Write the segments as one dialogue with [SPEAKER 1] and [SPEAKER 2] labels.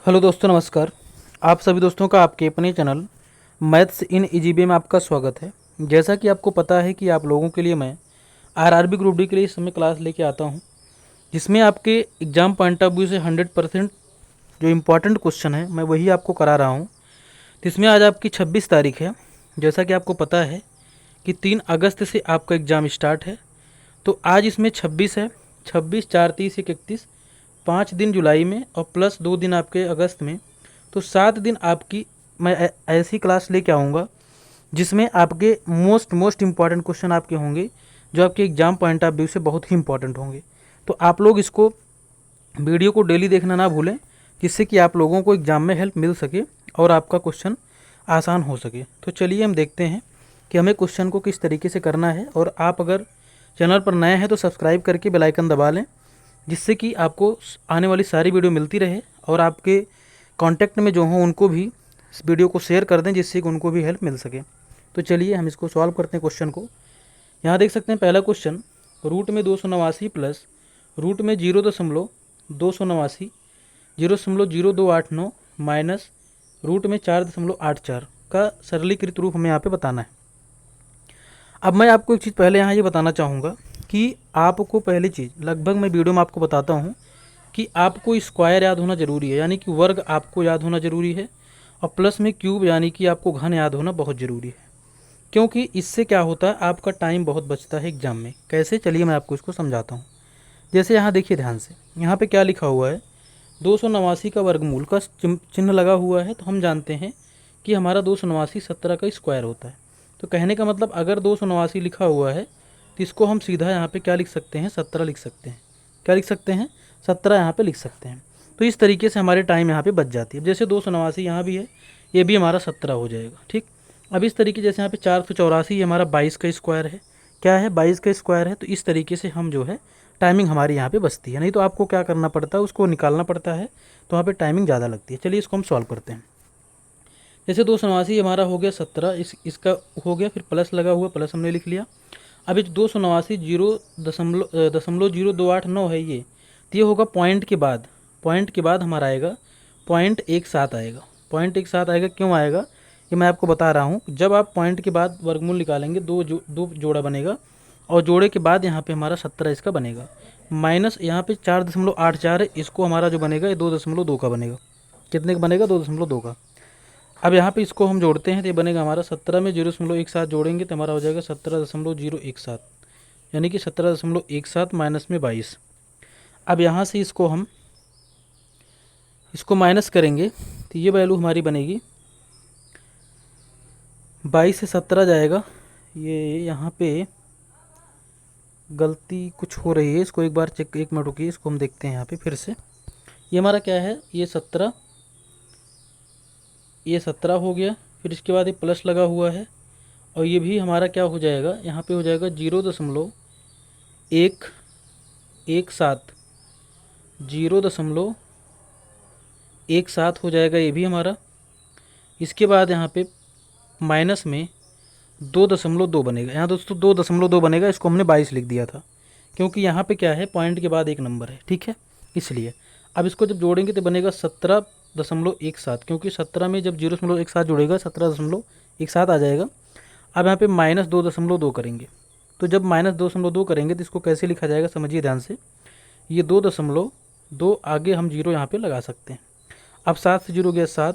[SPEAKER 1] Hello दोस्तों, नमस्कार। आप सभी दोस्तों का आपके अपने चैनल मैथ्स इन ईजीबीए में आपका स्वागत है। जैसा कि आपको पता है कि आप लोगों के लिए मैं आरआरबी ग्रुप डी के लिए इस समय क्लास लेके आता हूं, जिसमें आपके एग्ज़ाम पॉइंट ऑफ व्यू से 100% जो इम्पोर्टेंट क्वेश्चन है मैं वही आपको करा रहा हूं। जिसमें आज आपकी 26 तारीख है। जैसा कि आपको पता है कि 3 अगस्त से आपका एग्ज़ाम स्टार्ट है, तो आज इसमें 26 है। 26, 4, 30, 31, 5 दिन जुलाई में और प्लस 2 दिन आपके अगस्त में, तो 7 दिन आपकी मैं ऐसी क्लास लेके आऊँगा जिसमें आपके मोस्ट इम्पॉर्टेंट क्वेश्चन आपके होंगे, जो आपके एग्ज़ाम पॉइंट ऑफ व्यू से बहुत ही इंपॉर्टेंट होंगे। तो आप लोग इसको वीडियो को डेली देखना ना भूलें, जिससे कि आप लोगों को एग्ज़ाम में हेल्प मिल सके और आपका क्वेश्चन आसान हो सके। तो चलिए हम देखते हैं कि हमें क्वेश्चन को किस तरीके से करना है। और आप अगर चैनल पर नए हैं तो सब्सक्राइब करके बेल आइकन दबा लें, जिससे कि आपको आने वाली सारी वीडियो मिलती रहे और आपके कांटेक्ट में जो हों उनको भी इस वीडियो को शेयर कर दें, जिससे कि उनको भी हेल्प मिल सके। तो चलिए हम इसको सॉल्व करते हैं क्वेश्चन को। यहाँ देख सकते हैं पहला क्वेश्चन, रूट में 289 प्लस रूट में 0.289 0.0289 माइनस रूट में 4.84 का सरलीकृत रूप हमें यहाँ पे बताना है। अब मैं आपको एक चीज़ पहले यहाँ ये बताना चाहूँगा कि आपको पहली चीज़ लगभग मैं वीडियो में आपको बताता हूँ कि आपको स्क्वायर याद होना ज़रूरी है, यानी कि वर्ग आपको याद होना ज़रूरी है, और प्लस में क्यूब यानी कि आपको घन याद होना बहुत ज़रूरी है। क्योंकि इससे क्या होता है, आपका टाइम बहुत बचता है एग्जाम में। कैसे, चलिए मैं आपको इसको समझाता हूँ। जैसे यहाँ देखिए ध्यान से, यहाँ पे क्या लिखा हुआ है, 289 का वर्गमूल का चिन्ह लगा हुआ है, तो हम जानते हैं कि हमारा 289 17 का स्क्वायर होता है। तो कहने का मतलब अगर 289 लिखा हुआ है तो इसको हम सीधा यहाँ पे क्या लिख सकते हैं, 17 लिख सकते हैं। क्या लिख सकते हैं, 17 यहाँ पे लिख सकते हैं। तो इस तरीके से हमारे टाइम यहाँ पे बच जाती है। जैसे 289 यहाँ भी है, ये भी हमारा 17 हो जाएगा। ठीक, अब इस तरीके जैसे यहाँ पे 484 ये हमारा 22 का स्क्वायर है। क्या है, 22 का स्क्वायर है। तो इस तरीके से हम जो है टाइमिंग हमारी यहाँ पे बचती है। नहीं तो आपको क्या करना पड़ता है, उसको निकालना पड़ता है, तो वहाँ पे टाइमिंग ज़्यादा लगती है। चलिए इसको हम सॉल्व करते हैं। जैसे 289 हमारा हो गया 17, इसका हो गया, फिर प्लस लगा हुआ, प्लस हमने लिख लिया। अब ये 289 0.0289 है ये, तो ये होगा पॉइंट के बाद हमारा आएगा 0.17 आएगा। 0.17 आएगा, क्यों आएगा ये मैं आपको बता रहा हूँ। जब आप पॉइंट के बाद वर्गमूल निकालेंगे, दो जोड़ा बनेगा, और जोड़े के बाद यहाँ पे हमारा 17 इसका बनेगा, माइनस यहाँ पे 4.84 है, इसको हमारा जो बनेगा ये 2.2 का बनेगा। कितने का बनेगा, 2.2 का। अब यहाँ पे इसको हम जोड़ते हैं तो ये बनेगा हमारा 17 में 0.17 जोड़ेंगे तो हमारा हो जाएगा 17.017, यानी कि 17.17 माइनस में 22। अब यहाँ से इसको माइनस करेंगे तो ये वैल्यू हमारी बनेगी 22 से 17 जाएगा। ये यहाँ पे गलती कुछ हो रही है, इसको एक बार चेक, एक मिनट रुकिए, इसको हम देखते हैं यहाँ पे फिर से। ये हमारा क्या है, ये 17 हो गया, फिर इसके बाद ये प्लस लगा हुआ है, और ये भी हमारा क्या हो जाएगा, यहाँ पे हो जाएगा 0.117 0.17 हो जाएगा ये भी हमारा। इसके बाद यहाँ पे माइनस में 2.2 बनेगा। यहाँ दोस्तों 2.2 बनेगा, इसको हमने 22 लिख दिया था, क्योंकि यहाँ पे क्या है, पॉइंट के बाद एक नंबर है, ठीक है, इसलिए। अब इसको जब जोड़ेंगे तो बनेगा 17.17, क्योंकि 17 में जब 0.17 जोड़ेगा 17.17 आ जाएगा। अब यहाँ पे माइनस 2.2 करेंगे, तो जब माइनस 2.2 करेंगे तो इसको कैसे लिखा जाएगा, समझिए ध्यान से। ये 2.2 आगे हम जीरो यहाँ पे लगा सकते हैं। अब 7 से 0 गया 7,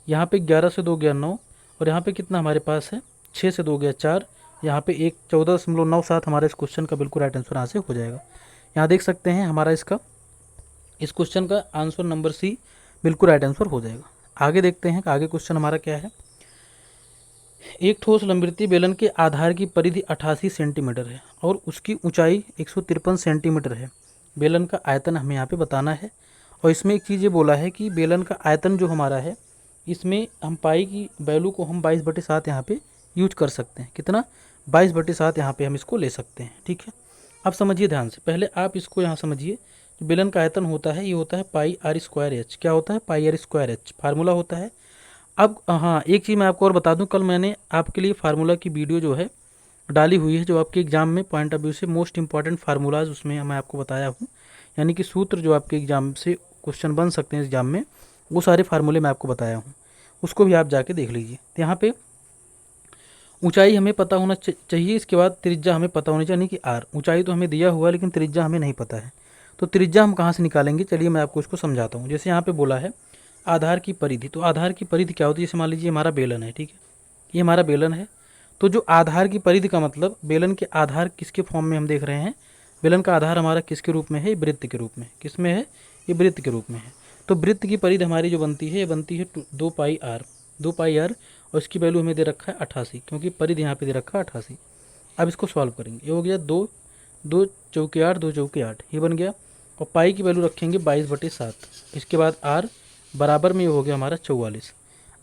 [SPEAKER 1] यहाँ पे 11 से 2 गया 9, और यहाँ पे कितना हमारे पास है, 6 से 2 गया 4, यहाँ पे 14.97 हमारे इस क्वेश्चन का बिल्कुल राइट आंसर यहाँ से हो जाएगा। यहाँ देख सकते हैं हमारा इस क्वेश्चन का आंसर नंबर सी बिल्कुल राइट आंसर हो जाएगा। आगे देखते हैं कि आगे क्वेश्चन हमारा क्या है। एक ठोस लंबवृत्तीय बेलन के आधार की परिधि 88 सेंटीमीटर है और उसकी ऊंचाई 153 सेंटीमीटर है। बेलन का आयतन हमें यहाँ पे बताना है, और इसमें एक चीज़ ये बोला है कि बेलन का आयतन जो हमारा है, इसमें हम पाई की वैल्यू को हम 22/7 यहाँ पे यूज कर सकते हैं। कितना, 22/7 यहाँ पे हम इसको ले सकते हैं, ठीक है। अब समझिए ध्यान से, पहले आप इसको यहाँ समझिए। जो बेलन का आयतन होता है ये होता है पाई आर स्क्वायर एच। क्या होता है, पाई आर स्क्वायर एच फार्मूला होता है। अब हाँ, एक चीज़ मैं आपको और बता दूं, कल मैंने आपके लिए फार्मूला की वीडियो जो है डाली हुई है, जो आपके एग्जाम में पॉइंट ऑफ व्यू से मोस्ट इंपॉर्टेंट फार्मूलाज उसमें मैं आपको बताया हूँ, यानी कि सूत्र जो आपके एग्जाम से क्वेश्चन बन सकते हैं एग्जाम में, वो सारे फार्मूले मैं आपको बताया हूँ, उसको भी आप जाके देख लीजिए। तो यहाँ पे ऊंचाई हमें पता होना चाहिए, इसके बाद त्रिज्या हमें पता होनी चाहिए, यानी कि आर। ऊंचाई तो हमें दिया हुआ है लेकिन त्रिज्या हमें नहीं पता है, तो त्रिज्या हम कहाँ से निकालेंगे, चलिए मैं आपको इसको समझाता हूँ। जैसे यहाँ पे बोला है आधार की परिधि, तो आधार की परिधि क्या होती है, जैसे मान लीजिए हमारा बेलन है, ठीक है, ये हमारा बेलन है। तो जो आधार की परिधि का मतलब, बेलन के आधार किसके फॉर्म में हम देख रहे हैं, बेलन का आधार हमारा किसके रूप में है, वृत्त के रूप में। किस में है, ये वृत्त के रूप में है। तो वृत्त की परिधि हमारी जो बनती है, ये बनती है 2 पाई आर, 2 पाई आर, और इसकी वैल्यू हमें दे रखा है 88, क्योंकि परिधि यहाँ पे दे रखा है 88। अब इसको सॉल्व करेंगे, ये हो गया 2, 2 चौके 8, 2 चौके 8, ये बन गया। और पाई की वैल्यू रखेंगे 22/7, इसके बाद आर बराबर में ये हो गया हमारा 44।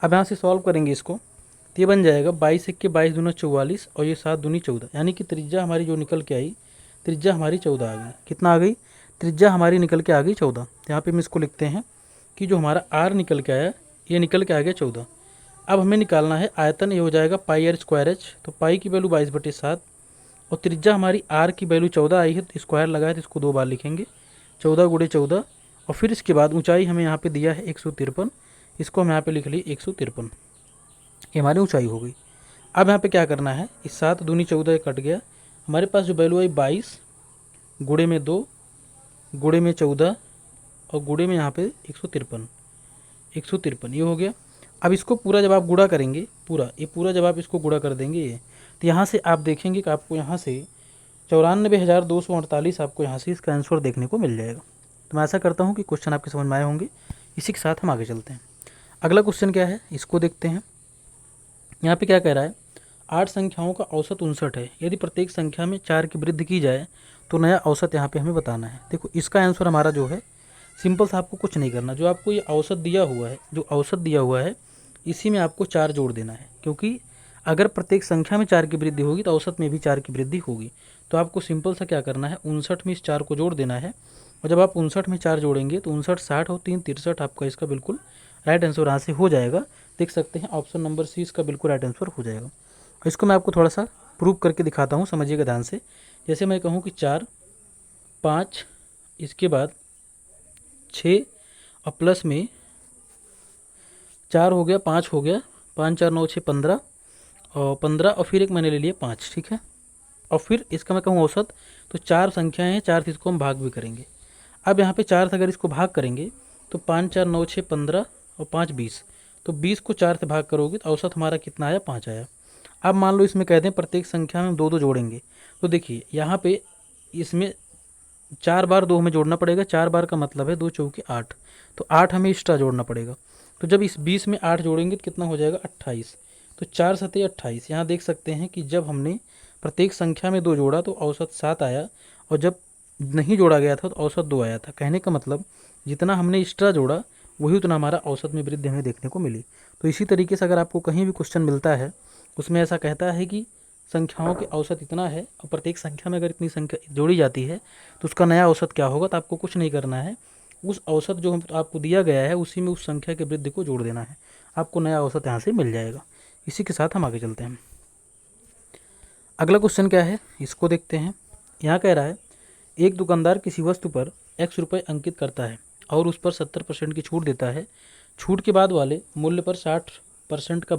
[SPEAKER 1] अब यहाँ से सॉल्व करेंगे इसको, तो ये बन जाएगा 22 × 22 दूना 44, और ये 7 दूनी 14, यानी कि त्रिज्या हमारी जो निकल के आई, त्रिज्या हमारी 14 आ गई। कितना आ गई, त्रिज्या हमारी निकल के आ गई 14। तो यहाँ पे हम इसको लिखते हैं कि जो हमारा आर निकल के आया, ये निकल के आ गया 14। अब हमें निकालना है आयतन, ये हो जाएगा πr²h, तो पाई की वैल्यू 22/7, और त्रिज्या हमारी आर की वैल्यू 14 आई है, तो स्क्वायर लगाए तो इसको 2 बार लिखेंगे, 14 × 14, और फिर इसके बाद ऊंचाई हमें यहाँ पे दिया है 153, इसको हम यहाँ पे लिख लिए 153, ये हमारी ऊंचाई हो गई। अब यहाँ पे क्या करना है, इस 7 दूनी 14 कट गया, हमारे पास जो वैल्यू आई 22 गुणे में 2 गुणे में 14 और गुणे में यहाँ पे 153, 153 ये हो गया। अब इसको पूरा जब आप गुणा करेंगे, पूरा जब आप इसको गुणा कर देंगे ये, तो यहाँ से आप देखेंगे कि आपको यहाँ से 94,248 आपको यहाँ से इसका आंसर देखने को मिल जाएगा। तो मैं ऐसा करता हूँ कि क्वेश्चन आपके समझ में आए होंगे। इसी के साथ हम आगे चलते हैं। अगला क्वेश्चन क्या है, इसको देखते हैं। यहाँ पे क्या कह रहा है, 8 संख्याओं का औसत 59 है, यदि प्रत्येक संख्या में 4 की वृद्धि की जाए तो नया औसत यहाँ पे हमें बताना है। देखो इसका आंसर हमारा जो है सिंपल सा, आपको कुछ नहीं करना, जो आपको ये औसत दिया हुआ है, जो औसत दिया हुआ है इसी में आपको 4 जोड़ देना है, क्योंकि अगर प्रत्येक संख्या में 4 की वृद्धि होगी तो औसत में भी 4 की वृद्धि होगी। तो आपको सिंपल सा क्या करना है, 59 में इस 4 को जोड़ देना है, और जब आप 59 में 4 जोड़ेंगे तो 59 60 और 3 63 आपका इसका बिल्कुल राइट आंसर यहाँ से हो जाएगा। देख सकते हैं ऑप्शन नंबर सी इसका बिल्कुल राइट आंसर हो जाएगा। इसको मैं आपको थोड़ा सा प्रूव करके दिखाता हूँ, समझिएगा ध्यान से। जैसे मैं कहूँ कि 4 5, इसके बाद 6 और प्लस में 4 हो गया, 5 हो गया, 5 4 9 6 15, और 15, और फिर एक मैंने ले लिया 5, ठीक है। और फिर इसका मैं कहूँ औसत, तो 4 संख्याएं हैं, 4 से इसको हम भाग भी करेंगे। अब यहाँ पे 4 से अगर इसको भाग करेंगे तो 5 4 9 6 15 और 5 20, तो 20 को 4 से भाग करोगे तो औसत हमारा कितना आया, 5 आया। अब मान लो इसमें कहते हैं प्रत्येक संख्या में हम 2 2 जोड़ेंगे, तो देखिए यहाँ पे इसमें 4 बार 2 हमें जोड़ना पड़ेगा, 4 बार का मतलब है 2 चौके 8, तो 8 हमें एक्स्ट्रा जोड़ना पड़ेगा। तो जब इस 20 में 8 जोड़ेंगे तो कितना हो जाएगा, 28, तो 4 7 28। यहाँ देख सकते हैं कि जब हमने प्रत्येक संख्या में 2 जोड़ा तो औसत 7 आया, और जब नहीं जोड़ा गया था तो औसत 2 आया था। कहने का मतलब जितना हमने एक्स्ट्रा जोड़ा वही उतना हमारा औसत में वृद्धि हमें देखने को मिली। तो इसी तरीके से अगर आपको कहीं भी क्वेश्चन मिलता है उसमें ऐसा कहता है कि संख्याओं के औसत इतना है, और प्रत्येक संख्या में अगर इतनी संख्या जोड़ी जाती है तो उसका नया औसत क्या होगा, तो आपको कुछ नहीं करना है, उस औसत जो आपको दिया गया है उसी में उस संख्या के वृद्धि को जोड़ देना है, आपको नया औसत यहाँ से मिल जाएगा। इसी के साथ हम आगे चलते हैं। अगला क्वेश्चन क्या है, इसको देखते हैं। यहाँ कह रहा है एक दुकानदार किसी वस्तु पर x रुपये अंकित करता है और उस पर 70% की छूट देता है। छूट के बाद वाले मूल्य पर 60% का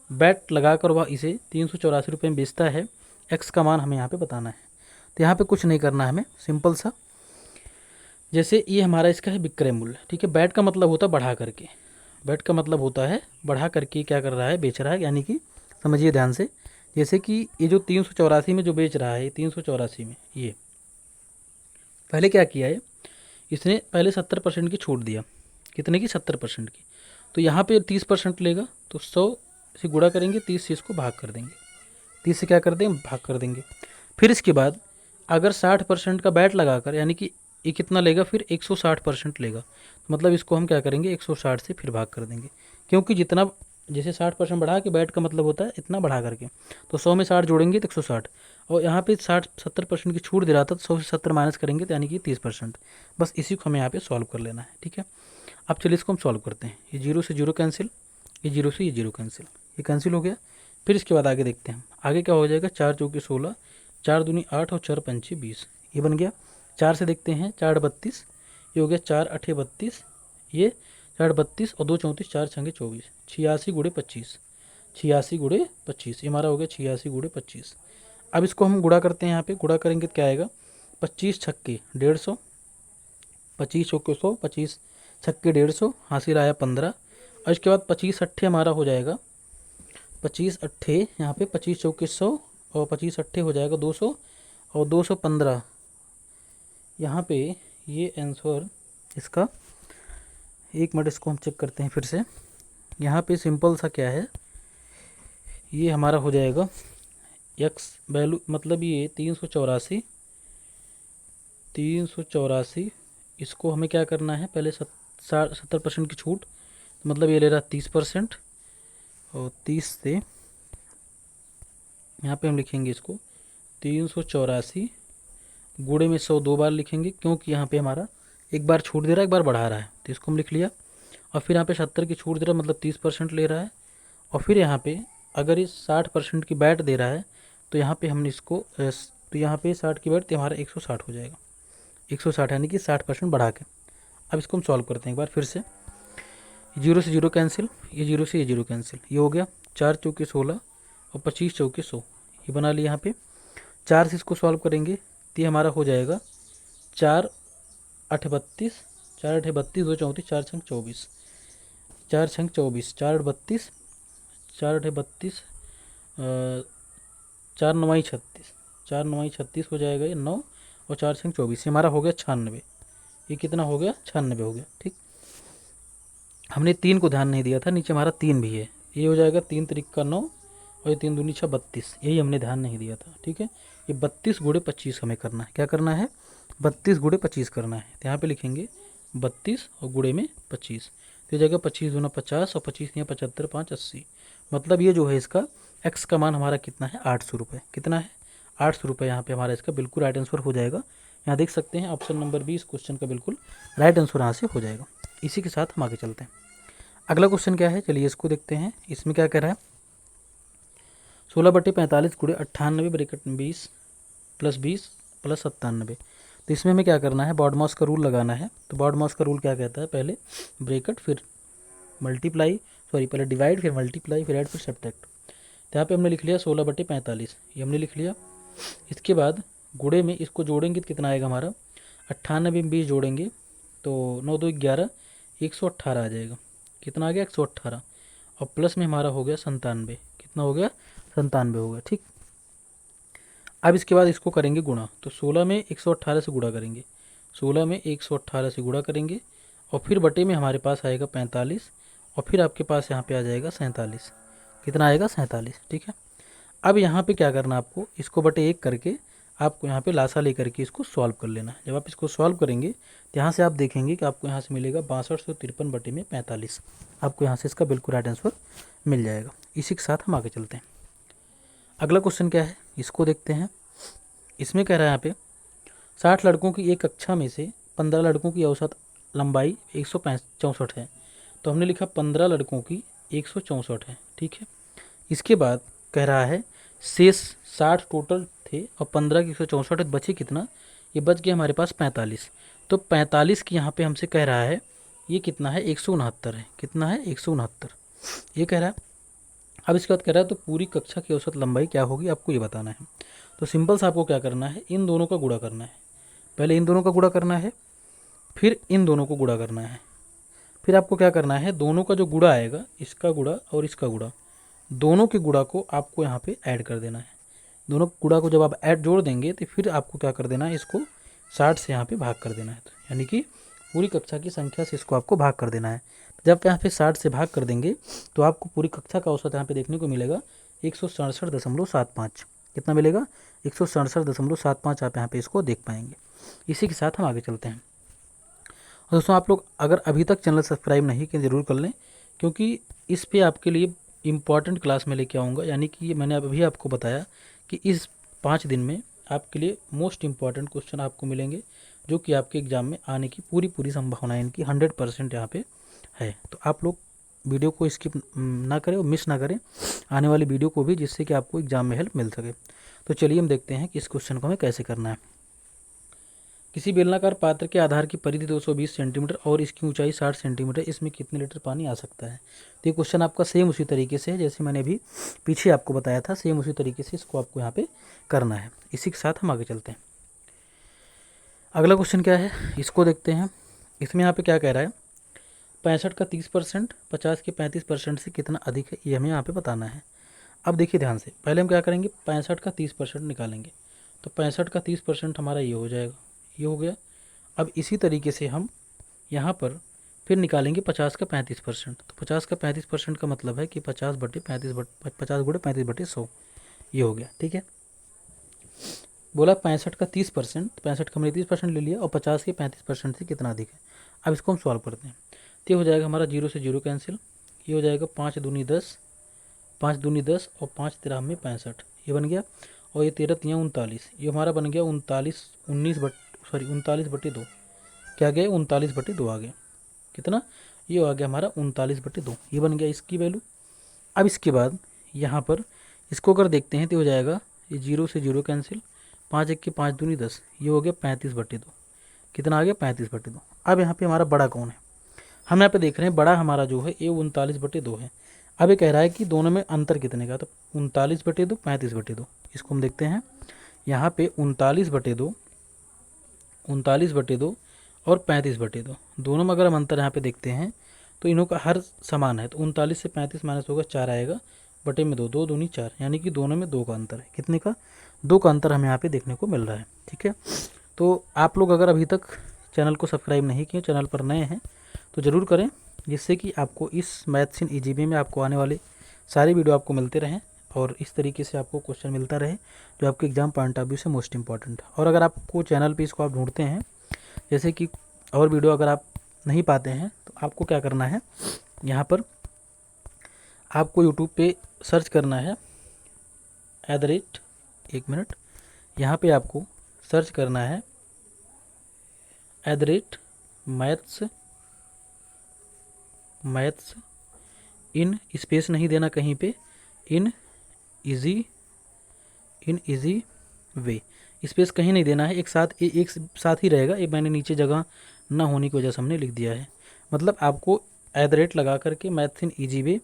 [SPEAKER 1] बैट लगाकर वह इसे 384 रुपये में बेचता है। x का मान हमें यहाँ पे बताना है। तो यहाँ पे कुछ नहीं करना है हमें, सिंपल सा, जैसे ये हमारा इसका है विक्रय मूल्य, ठीक है। बैट का मतलब होता है बढ़ा करके, बैट का मतलब होता है बढ़ा करके क्या कर रहा है, बेच रहा है, यानी कि समझिए ध्यान से। जैसे कि ये जो 384 में जो बेच रहा है, 384 में ये पहले क्या किया है, इसने पहले 70% की छूट दिया। कितने की, 70% की। तो यहाँ पे 30% लेगा, तो 100 से गुणा करेंगे, 30 से इसको भाग कर देंगे, 30 से क्या कर देंगे, भाग कर देंगे। फिर इसके बाद अगर 60% का बैट लगाकर, यानी कि ये कितना लेगा, फिर 160% लेगा, मतलब इसको हम क्या करेंगे, 160 से फिर भाग कर देंगे, क्योंकि जितना जैसे 60% बढ़ा के बैट का मतलब होता है इतना बढ़ा करके, तो 100 में 60 जोड़ेंगे तो 160, और यहाँ पे 70% की छूट दे रहा था, तो 100 से 70 माइनस करेंगे तो यानी कि 30%। बस इसी को हमें यहाँ पे सॉल्व कर लेना है, ठीक है। अब चलिए इसको हम सॉल्व करते हैं। ये 0 से 0 कैंसिल, ये 0 से ये 0 कैंसिल, ये कैंसिल हो गया। फिर इसके बाद आगे देखते हैं, आगे क्या हो जाएगा, 4 चौके 16, 4 दूनी 8 और 4 पंचे 20, ये बन गया। 4 से देखते हैं, 4 32, ये हो गया, 4 8 32, ये 4 32 और 2 34, 4 छंगे 24, 86 गुणे 25, 86 गुणे 25, ये हमारा हो गया 86 गुणे 25। अब इसको हम गुणा करते हैं, यहाँ पे गुणा करेंगे तो क्या आएगा, 25 छक्के 150, 25 चौके 100, 25 छक्के 150, हासिल आया 15। और इसके बाद 25 अट्ठे हमारा हो जाएगा, 25 अट्ठे यहाँ पे 25 चौके 100 और 25 अट्ठे हो जाएगा 200 और 215। यहाँ पे ये आंसर इसका, एक मिनट इसको हम चेक करते हैं फिर से। यहाँ पे सिंपल सा क्या है, ये हमारा हो जाएगा एक्स वैल्यू, मतलब ये 384, 384। इसको हमें क्या करना है, पहले 70% की छूट, मतलब ये ले रहा 30%, और 30 से यहाँ पे हम लिखेंगे इसको 384 गुणे में 100 दो बार लिखेंगे, क्योंकि यहाँ पे हमारा एक बार छूट दे रहा है, एक बार बढ़ा रहा है, तो इसको हम लिख लिया। और फिर यहाँ पे 70 की छूट दे रहा है, मतलब 30% ले रहा है। और फिर यहाँ पे अगर इस 60% की बैट दे रहा है, तो यहाँ पे हमने इसको तो यहाँ पे 60 की बैट, तो हमारा 160 हो जाएगा, 160 यानी कि 60% बढ़ा के। अब इसको हम सॉल्व करते हैं एक बार फिर से। 0 से 0 कैंसिल, ये 0 से ये 0 कैंसिल, ये हो गया 4 चौके 16 और 25 चौके 100, ये बना लिया। यहाँ पे 4 से इसको सॉल्व करेंगे तो ये हमारा हो जाएगा 4 8 32, 4 8 32, 2 34, 4 छंग 24, 4 छंग 24, 4 32, 4 8 32, 4 9 36, 4 9 36 हो जाएगा ये 9, और 4 छंग 24, ये हमारा हो गया 96। ये कितना हो गया, 96 हो गया। ठीक, हमने 3 को ध्यान नहीं दिया था, नीचे हमारा 3 भी है, ये हो जाएगा 3 त्रिक का 9 और ये 3 दूनी 6 32, यही हमने ध्यान नहीं दिया था। ठीक है, ये 32 गुणे 25 हमें करना है, क्या करना है, 32 गुणे 25 करना है। तो यहाँ पे लिखेंगे 32 और गुणे में 25, तो ये जाएगा 25 दूना 50 और 25 नहीं 75, 5 80, मतलब ये जो है इसका एक्स का मान हमारा कितना है, 800 रुपये। कितना है, 800 रुपये। यहाँ पे हमारा इसका बिल्कुल राइट आंसर हो जाएगा। यहाँ देख सकते हैं ऑप्शन नंबर 20 क्वेश्चन का बिल्कुल राइट आंसर यहाँ से हो जाएगा। इसी के साथ हम आगे चलते हैं। अगला क्वेश्चन क्या है, चलिए इसको देखते हैं। इसमें क्या कह रहा है, 16/45 गुणे 98 ब्रैकेट 20 + 20 + 97। तो इसमें हमें क्या करना है, बॉडमॉस का रूल लगाना है। तो बॉडमॉस का रूल क्या कहता है, पहले ब्रैकेट फिर मल्टीप्लाई, पहले डिवाइड फिर मल्टीप्लाई फिर ऐड फिर सब्ट्रैक्ट। तो यहाँ पे हमने लिख लिया 16/45, ये हमने लिख लिया। इसके बाद गुणे में इसको जोड़ेंगे तो कितना आएगा हमारा, 98 में 20 जोड़ेंगे तो 9 2 11, 118 आ जाएगा। कितना आ गया, 118, और प्लस में हमारा हो गया 97। कितना हो गया, 97 हो गया। ठीक, अब इसके बाद इसको करेंगे गुणा, तो 16 में 118 से गुणा करेंगे, 16 में 118 से गुणा करेंगे, और फिर बटे में हमारे पास आएगा 45, और फिर आपके पास यहाँ पे आ जाएगा 47। कितना आएगा, 47। ठीक है, अब यहाँ पे क्या करना आपको, इसको बटे 1 करके आपको यहाँ पे लासा लेकर के इसको सॉल्व कर लेना है। जब आप इसको सॉल्व करेंगे तो यहाँ से आप देखेंगे कि आपको यहाँ से मिलेगा 6253 बटे में 45। आपको यहाँ से इसका बिल्कुल राइट आंसर मिल जाएगा। इसी के साथ हम आगे चलते हैं। अगला क्वेश्चन क्या है, इसको देखते हैं। इसमें कह रहा है यहाँ पे 60 लड़कों की एक कक्षा में से 15 लड़कों की औसत लंबाई 164 है। तो हमने लिखा 15 लड़कों की 164 है। ठीक है, इसके बाद कह रहा है शेष 60 टोटल थे और 15 की 164 बचे कितना, ये बच गया हमारे पास 45। तो 45 की यहाँ पे हमसे कह रहा है ये कितना है, 169 है। कितना है, 169 ये कह रहा है। अब इसके बाद कह रहा है तो पूरी कक्षा की औसत लंबाई क्या होगी, आपको ये बताना है। तो सिंपल सा आपको क्या करना है, इन दोनों का गुणा करना है। पहले इन दोनों का गुणा करना है, फिर इन दोनों को गुणा करना है, फिर आपको क्या करना है, दोनों का जो गुणा आएगा, इसका गुणा और इसका गुणा, दोनों के गुणा को आपको यहाँ पे ऐड कर देना है। दोनों गुणा को जब आप ऐड जोड़ देंगे तो फिर आपको क्या कर देना है, इसको 60 से यहाँ पे भाग कर देना है। तो यानी कि पूरी कक्षा की संख्या से इसको आपको भाग कर देना है। जब यहाँ पे 60 से भाग कर देंगे तो आपको पूरी कक्षा का औसत यहाँ पे देखने को मिलेगा 167.75। कितना मिलेगा, 167.75 आप यहाँ पे इसको देख पाएंगे। इसी के साथ हम आगे चलते हैं। और दोस्तों आप लोग अगर अभी तक चैनल सब्सक्राइब नहीं किए ज़रूर कर लें, क्योंकि इस पे आपके लिए इम्पॉर्टेंट क्लास में लेके आऊँगा। यानी कि मैंने अभी आपको बताया कि इस 5 दिन में आपके लिए मोस्ट इम्पॉर्टेंट क्वेश्चन आपको मिलेंगे, जो कि आपके एग्ज़ाम में आने की पूरी संभावना इनकी 100% यहाँ पे है। तो आप लोग वीडियो को स्किप ना करें और मिस ना करें आने वाली वीडियो को भी, जिससे कि आपको एग्ज़ाम में हेल्प मिल सके। तो चलिए हम देखते हैं कि इस क्वेश्चन को हमें कैसे करना है। किसी बेलनाकार पात्र के आधार की परिधि 220 सेंटीमीटर और इसकी ऊंचाई 60 सेंटीमीटर, इसमें कितने लीटर पानी आ सकता है। तो ये क्वेश्चन आपका सेम उसी तरीके से है जैसे मैंने अभी पीछे आपको बताया था, सेम उसी तरीके से इसको आपको यहाँ पे करना है। इसी के साथ हम आगे चलते हैं। अगला क्वेश्चन क्या है इसको देखते हैं। इसमें यहाँ पे क्या कह रहा है, 65 का 30%, 50 के 35% से कितना अधिक है, ये हमें यहाँ पे बताना है। अब देखिए ध्यान से, पहले हम क्या करेंगे, 65 का 30% निकालेंगे। तो 65 का 30% हमारा ये हो जाएगा, ये हो गया। अब इसी तरीके से हम यहाँ पर फिर निकालेंगे 50 का 35%। तो 50 का 35% का मतलब है कि 50 गुणे 35/100, ये हो गया। ठीक है, बोला 65 का 30%, 65 का हमने 30% ले लिया और 50 के 35% से कितना अधिक है। अब इसको हम सॉल्व करते हैं। तो ये हो जाएगा हमारा 0 से 0 कैंसिल, ये हो जाएगा 5 दूनी 10, 5 दूनी 10 और 5 तिराह में 65, ये बन गया। और ये 13 तियाँ 39, ये हमारा बन गया 39/2। क्या गया, 39/2 आ गया। कितना, ये आ गया हमारा 39/2, ये बन गया इसकी वैल्यू। अब इसके बाद यहाँ पर इसको अगर देखते हैं तो हो जाएगा, ये 0 से 0 कैंसिल, 5 1 की 5 दूनी 10, ये हो गया 35/2। कितना आ गया, 35/2। अब यहाँ पे हमारा बड़ा कौन है, हम यहाँ पे देख रहे हैं बड़ा हमारा जो है ये 39/2 है। अब ये कह रहा है कि दोनों में अंतर कितने का, तो 39/2 35/2। इसको हम देखते हैं यहाँ पे 39/2 और 35/2, दोनों में अगर हम अंतर यहाँ पे देखते हैं तो इनों का हर समान है। तो 39 से 35 माइनस होगा 4 आएगा, बटे में 2, 2 दूनी 4, यानी कि दोनों में 2 का अंतर है। कितने का, 2 का अंतर हमें यहाँ पे देखने को मिल रहा है। ठीक है, तो आप लोग अगर अभी तक चैनल को सब्सक्राइब नहीं किए, चैनल पर नए हैं तो ज़रूर करें, जिससे कि आपको इस मैथ्स इन ईजीबी में आपको आने वाले सारे वीडियो आपको मिलते रहें और इस तरीके से आपको क्वेश्चन मिलता रहे जो आपके एग्जाम पॉइंट ऑफ व्यू से मोस्ट इंपॉर्टेंट है। और अगर आपको चैनल पे इसको आप ढूंढते हैं जैसे कि और वीडियो अगर आप नहीं पाते हैं तो आपको क्या करना है, यहाँ पर आपको यूट्यूब पे सर्च करना है @ 1 मिनट, यहाँ पे आपको सर्च करना है मैथ्स इन, स्पेस नहीं देना कहीं पे, इन इजी वे, स्पेस कहीं नहीं देना है, एक साथ ही रहेगा। ये मैंने नीचे जगह ना होने की वजह से हमने लिख दिया है। मतलब आपको @ लगा करके मैथ्स इन ईजी वे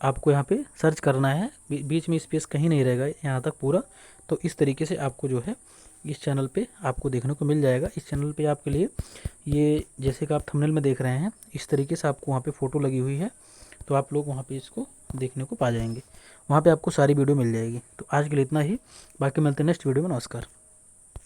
[SPEAKER 1] आपको यहाँ पे सर्च करना है, बीच में स्पेस कहीं नहीं रहेगा यहाँ तक पूरा। तो इस तरीके से आपको जो है इस चैनल पे आपको देखने को मिल जाएगा। इस चैनल पे आपके लिए ये जैसे कि आप थंबनेल में देख रहे हैं इस तरीके से आपको वहाँ पे फ़ोटो लगी हुई है, तो आप लोग वहाँ पे इसको देखने को पा जाएंगे, वहाँ पे आपको सारी वीडियो मिल जाएगी। तो आज के लिए इतना ही, बाकी मिलते हैं नेक्स्ट वीडियो में। नमस्कार।